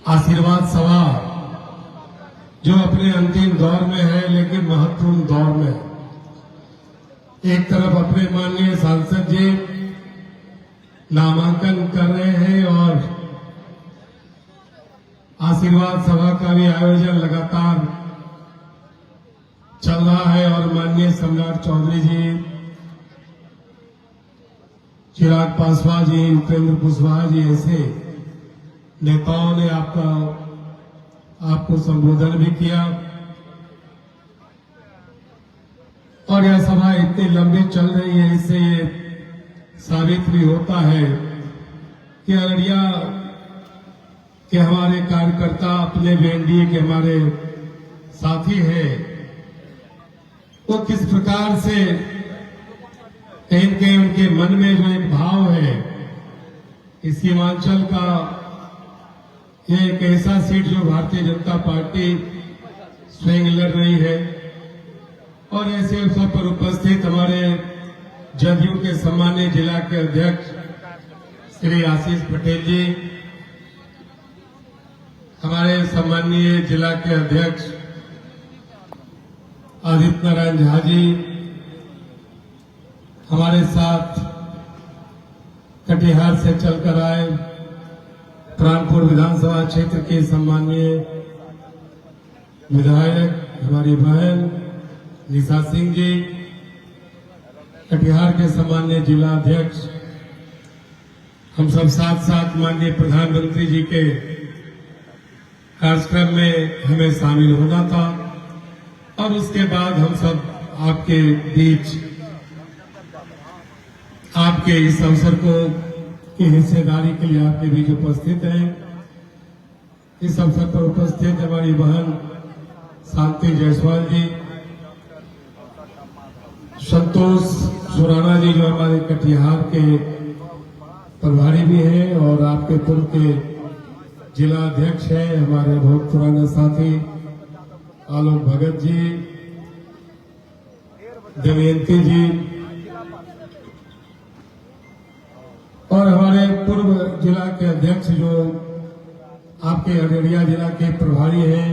आशीर्वाद सभा जो अपने अंतिम दौर में है, लेकिन महत्वपूर्ण दौर में। एक तरफ अपने माननीय सांसद जी नामांकन कर रहे हैं और आशीर्वाद सभा का भी आयोजन लगातार चल रहा है और माननीय सम्राट चौधरी जी, चिराग पासवान जी, उपेंद्र कुशवाहा जी ऐसे नेताओं ने आपको संबोधन भी किया। और यह सभा इतनी लंबी चल रही है, इससे ये साबित भी होता है कि अररिया के हमारे कार्यकर्ता, अपने एनडीए के हमारे साथी हैं, वो किस प्रकार से कहीं कहीं उनके मन में जो एक भाव है, इस सीमांचल का ये एक ऐसा सीट जो भारतीय जनता पार्टी स्वयं लड़ रही है। और ऐसे अवसर पर उपस्थित हमारे जदयू के सम्मानीय जिला के अध्यक्ष श्री आशीष पटेल जी, हमारे सम्मानीय जिला के अध्यक्ष आदित्य नारायण झा जी, हमारे साथ कटिहार से चलकर आए प्राणपुर विधानसभा क्षेत्र के सम्मानीय विधायक हमारी बहन निशा सिंह जी, कटिहार के सम्मानीय जिला अध्यक्ष, हम सब साथ साथ माननीय प्रधानमंत्री जी के कार्यक्रम में हमें शामिल होना था और उसके बाद हम सब आपके बीच आपके इस अवसर को की हिस्सेदारी के लिए आपके बीच उपस्थित हैं। इस अवसर पर उपस्थित हमारी बहन शांति जायसवाल जी, संतोष सुराना जी जो हमारे कटिहार के प्रभारी भी हैं और आपके पूर्व के जिला अध्यक्ष हैं, हमारे बहुत पुराने साथी आलोक भगत जी, दमयंती जी और हमारे पूर्व जिला के अध्यक्ष जो आपके अररिया जिला के प्रभारी हैं,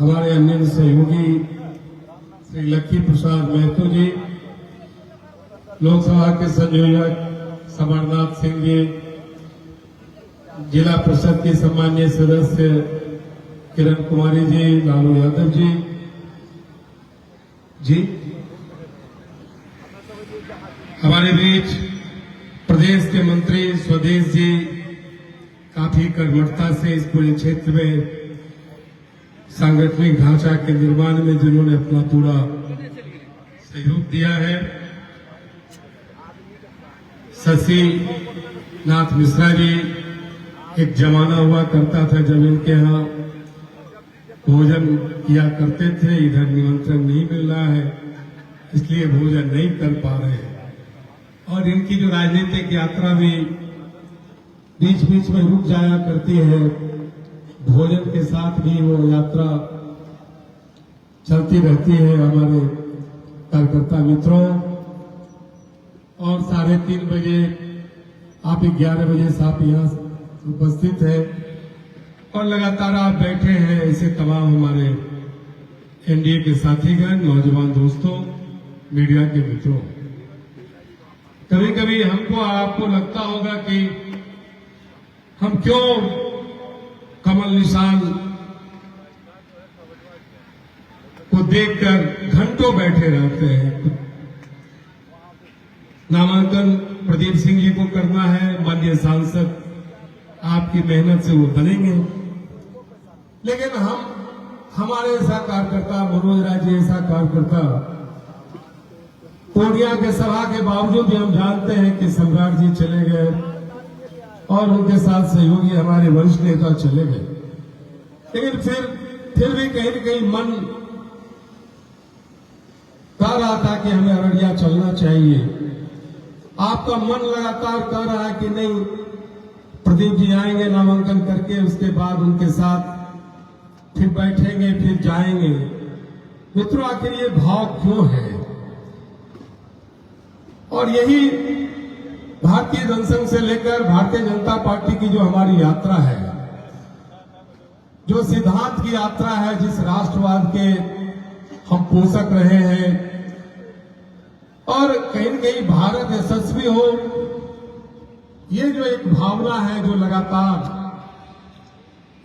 हमारे अन्य सहयोगी श्री लक्की प्रसाद महतो जी, लोकसभा के संयोजक समरनाथ सिंह जी, जिला परिषद के सम्मानीय सदस्य किरण कुमारी जी, लालू यादव जी, हमारे बीच प्रदेश के मंत्री स्वदेश जी काफी कर्मठता से इस पूरे क्षेत्र में सांगठनिक ढांचा के निर्माण में जिन्होंने अपना पूरा सहयोग दिया है। शशि नाथ मिश्रा जी, एक जमाना हुआ करता था जब इनके यहाँ भोजन किया करते थे, इधर निमंत्रण नहीं मिल रहा है इसलिए भोजन नहीं कर पा रहे हैं। और इनकी जो राजनीतिक यात्रा भी बीच बीच में रुक जाया करती है, भोजन के साथ भी वो यात्रा चलती रहती है हमारे कार्यकर्ता मित्रों। और 3:30 बजे आप 11 बजे से आप यहाँ उपस्थित है और लगातार आप बैठे हैं। ऐसे तमाम हमारे एनडीए के साथीगण, नौजवान दोस्तों, मीडिया के मित्रों, कभी कभी हमको आपको लगता होगा कि हम क्यों कमल निशान को देखकर घंटों बैठे रहते हैं। नामांकन प्रदीप सिंह जी को करना है, माननीय सांसद आपकी मेहनत से वो बनेंगे, लेकिन हमारे ऐसा कार्यकर्ता, मनोज राय जी ऐसा कार्यकर्ता, पूर्णिया के सभा के बावजूद भी हम जानते हैं कि सम्राट जी चले गए और उनके साथ सहयोगी हमारे वरिष्ठ नेता चले गए, लेकिन फिर भी कहीं न कहीं मन कह रहा था कि हमें अररिया चलना चाहिए। आपका मन लगातार कह रहा है कि नहीं, प्रदीप जी आएंगे नामांकन करके, उसके बाद उनके साथ फिर बैठेंगे, फिर जाएंगे। मित्रों, आखिर ये भाव क्यों है? और यही भारतीय जनसंघ से लेकर भारतीय जनता पार्टी की जो हमारी यात्रा है, जो सिद्धांत की यात्रा है, जिस राष्ट्रवाद के हम पोषक रहे हैं, और कहीं न कहीं भारत यशस्वी हो, ये जो एक भावना है जो लगातार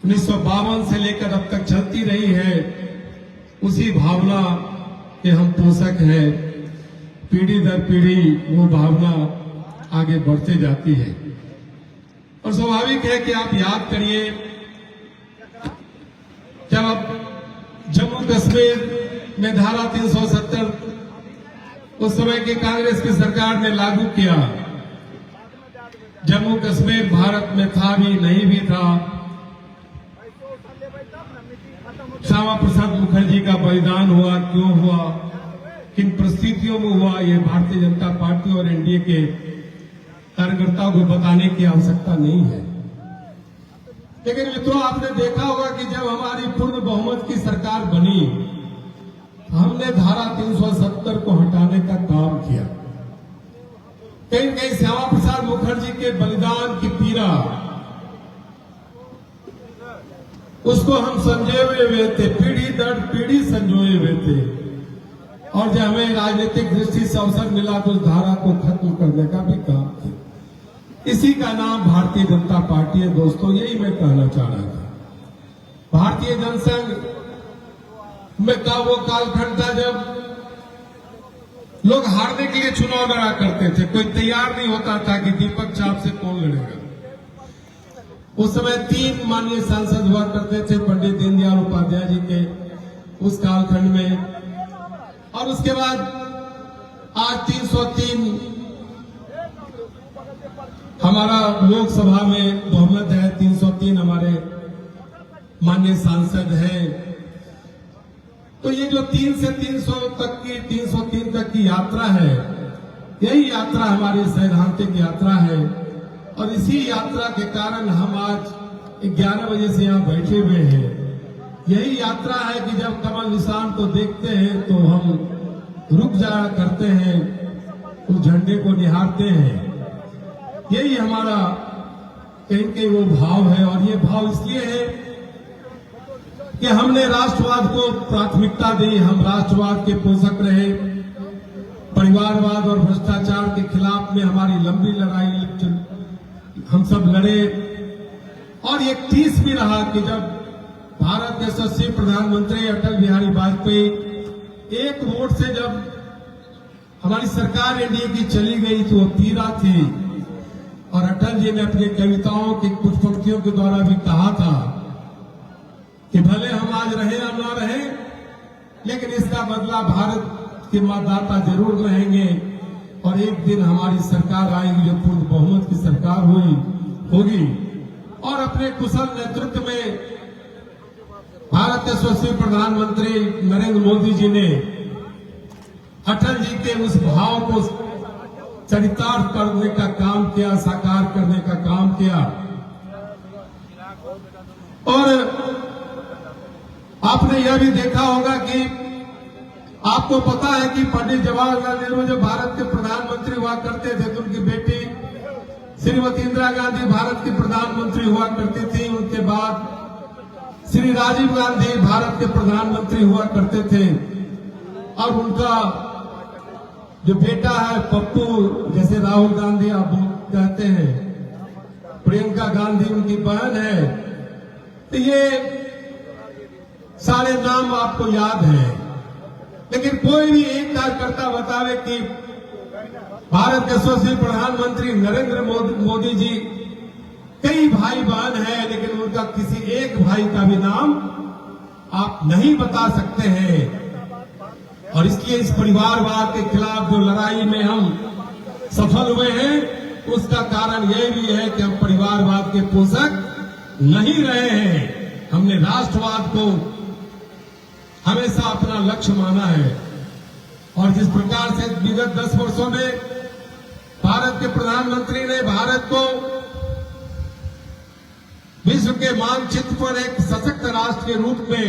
1952 से लेकर अब तक चलती रही है, उसी भावना के हम पोषक हैं। पीढ़ी दर पीढ़ी वो भावना आगे बढ़ते जाती है और स्वाभाविक है कि आप याद करिए, जब जम्मू कश्मीर में धारा 370 उस समय की कांग्रेस की सरकार ने लागू किया। जम्मू कश्मीर भारत में था भी नहीं भी था। श्यामा प्रसाद मुखर्जी का बलिदान हुआ, क्यों हुआ, किन परिस्थितियों में हुआ, ये भारतीय जनता पार्टी और एनडीए के कार्यकर्ताओं को बताने की आवश्यकता नहीं है। लेकिन मित्रों, आपने देखा होगा कि जब हमारी पूर्ण बहुमत की सरकार बनी, हमने धारा 370 को हटाने का काम किया। कहीं न कहीं श्यामा प्रसाद मुखर्जी के बलिदान की पीड़ा, उसको हम संजोए हुए थे, पीढ़ी दर पीढ़ी संजोए हुए थे, और जब हमें राजनीतिक दृष्टि से अवसर मिला तो उस धारा को खत्म करने का भी काम किया। इसी का नाम भारतीय जनता पार्टी है। दोस्तों, यही मैं कहना चाह रहा था। भारतीय जनसंघ में का वो कालखंड था जब लोग हारने के लिए चुनाव लड़ा करते थे, कोई तैयार नहीं होता था कि दीपक चाप से कौन लड़ेगा। उस समय 3 माननीय सांसद हुआ करते थे पंडित दीनदयाल उपाध्याय जी के उस कालखंड में, और उसके बाद आज 303 हमारा लोकसभा में बहुमत है, 303 हमारे माननीय सांसद हैं। तो ये जो 3 से 303 तक की यात्रा है, यही यात्रा हमारी सैद्धांतिक यात्रा है, और इसी यात्रा के कारण हम आज 11 बजे से यहाँ बैठे हुए हैं। यही यात्रा है कि जब कमल निशान को देखते हैं तो हम रुक जाया करते हैं, उस झंडे को निहारते हैं। यही हमारा कहीं कहीं वो भाव है, और ये भाव इसलिए है कि हमने राष्ट्रवाद को प्राथमिकता दी। हम राष्ट्रवाद के पोषक रहे, परिवारवाद और भ्रष्टाचार के खिलाफ में हमारी लंबी लड़ाई हम सब लड़े, और ये तीस भी रहा कि जब भारत के यशस्वी प्रधानमंत्री अटल बिहारी वाजपेयी एक वोट से जब हमारी सरकार एनडीए की चली गई तो वो पीड़ा थी, और अटल जी ने अपनी कविताओं की कुछ पंक्तियों के द्वारा भी कहा था कि भले हम आज रहे या ना रहे, लेकिन इसका बदला भारत के मतदाता जरूर रहेंगे, और एक दिन हमारी सरकार आएगी जो पूर्ण बहुमत की सरकार होगी। और अपने कुशल नेतृत्व में भारत के यशस्वी प्रधानमंत्री नरेंद्र मोदी जी ने अटल जी के उस भाव को चरितार्थ करने का काम किया, साकार करने का काम किया। और आपने यह भी देखा होगा कि आपको पता है कि पंडित जवाहरलाल नेहरू जब भारत के प्रधानमंत्री हुआ करते थे तो उनकी बेटी श्रीमती इंदिरा गांधी भारत की प्रधानमंत्री हुआ करती थी। उनके बाद श्री राजीव गांधी भारत के प्रधानमंत्री हुआ करते थे, और उनका जो बेटा है पप्पू, जैसे राहुल गांधी आप कहते हैं, प्रियंका गांधी उनकी बहन है। तो ये सारे नाम आपको याद हैं, लेकिन कोई भी एक कार्यकर्ता बतावे कि भारत के यशस्वी प्रधानमंत्री नरेंद्र मोदी जी कई भाई बहन हैं, लेकिन उनका किसी एक भाई का भी नाम आप नहीं बता सकते हैं। और इसलिए इस परिवारवाद के खिलाफ जो लड़ाई में हम सफल हुए हैं, उसका कारण यह भी है कि हम परिवारवाद के पोषक नहीं रहे हैं। हमने राष्ट्रवाद को हमेशा अपना लक्ष्य माना है, और जिस प्रकार से विगत 10 वर्षों में भारत के प्रधानमंत्री ने भारत को विश्व के मानचित्र पर एक सशक्त राष्ट्र के रूप में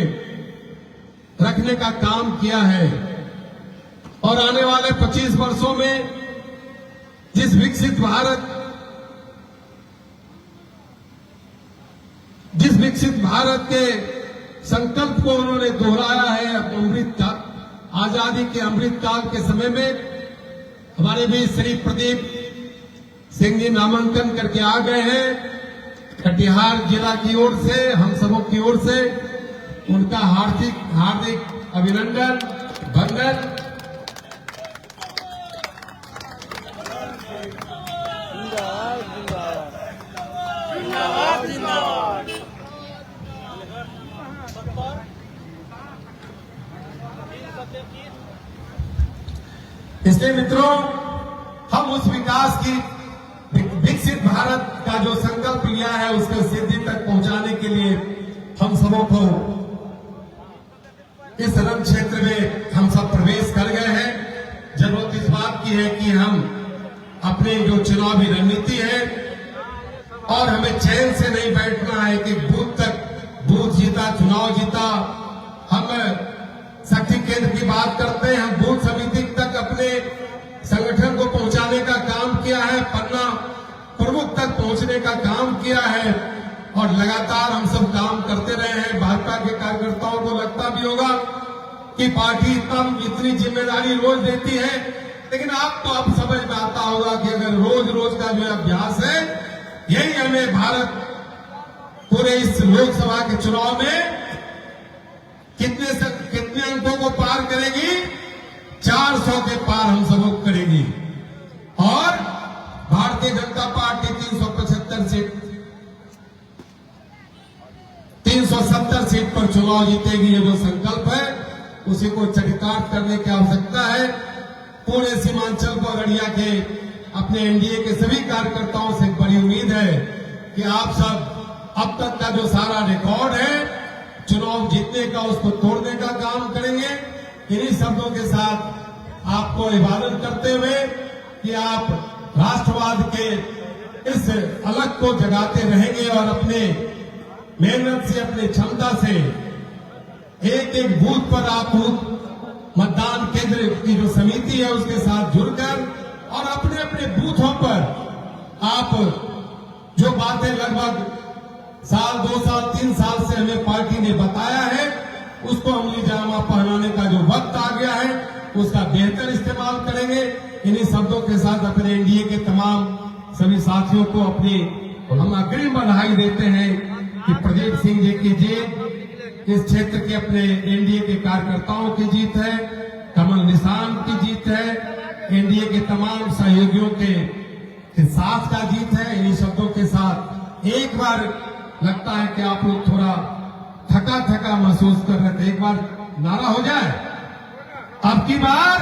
रखने का काम किया है, और आने वाले 25 वर्षों में जिस विकसित भारत विकसित भारत के संकल्प को उन्होंने दोहराया है। अमृत आजादी के अमृत काल के समय में हमारे भी श्री प्रदीप सिंह जी नामांकन करके आ गए हैं। कटिहार जिला की ओर से, हम सबों की ओर से उनका हार्दिक अभिनंदन, वंदन। इसलिए मित्रों, हम उस विकास की, विकसित भारत का जो संकल्प लिया है उसको सिद्धि तक पहुंचाने के लिए हम सबों को इस रण क्षेत्र में हम सब प्रवेश कर गए हैं। जरूरत इस बात की है कि हम अपने जो चुनावी रणनीति है और हमें चैन से नहीं बैठना है कि बूथ जीता, चुनाव जीता। हम शक्ति केंद्र की बात करते हैं, हम बूथ समिति तक अपने संगठन को पहुंचाने का काम किया है, पन्ना प्रमुख तक पहुंचने का काम किया है और लगातार हम सब काम करते रहे हैं। भाजपा के कार्यकर्ताओं को लगता भी होगा कि पार्टी इतनी जिम्मेदारी रोज देती है, लेकिन आपको अब समझ में आता होगा कि अगर रोज रोज का जो अभ्यास है, यही हमें भारत पूरे इस लोकसभा के चुनाव में कितने अंकों को पार करेगी? 400 के पार हम सबको करेगी और Bharatiya Janata party 375 seat, 370 seat पर चुनाव जीतेगी। ये जो संकल्प है उसी को चरितार्थ करने की आवश्यकता है। पूरे सीमांचल को, अररिया के अपने एनडीए के सभी कार्यकर्ताओं से बड़ी उम्मीद है कि आप सब अब तक का जो सारा रिकॉर्ड है चुनाव जीतने का, उसको तोड़ने का काम करेंगे। इन्हीं शब्दों के साथ आपको इबादत करते हुए कि आप राष्ट्रवाद के इस अलग को जगाते रहेंगे और अपने मेहनत से, अपनी क्षमता से एक एक बूथ पर आप मतदान केंद्र की जो समिति है उसके साथ जुड़कर और अपने अपने बूथों पर आप जो बातें लगभग साल, 2 साल, 3 साल से हमें पार्टी ने बताया है, उसको अमली जामा पहनाने का जो वक्त आ गया है उसका बेहतर इस्तेमाल करेंगे। इन्हीं शब्दों के साथ अपने एनडीए के तमाम सभी साथियों को अपनी हम अग्रिम बधाई देते हैं कि प्रदीप सिंह जी की जीत इस क्षेत्र के अपने एनडीए के कार्यकर्ताओं की जीत है, कमल निशान की जीत है, एनडीए के तमाम सहयोगियों के साथ का जीत है। इन्हीं शब्दों के साथ एक बार लगता है कि आप लोग थोड़ा थका थका महसूस कर रहे थे, एक बार नारा हो जाए, अब की बार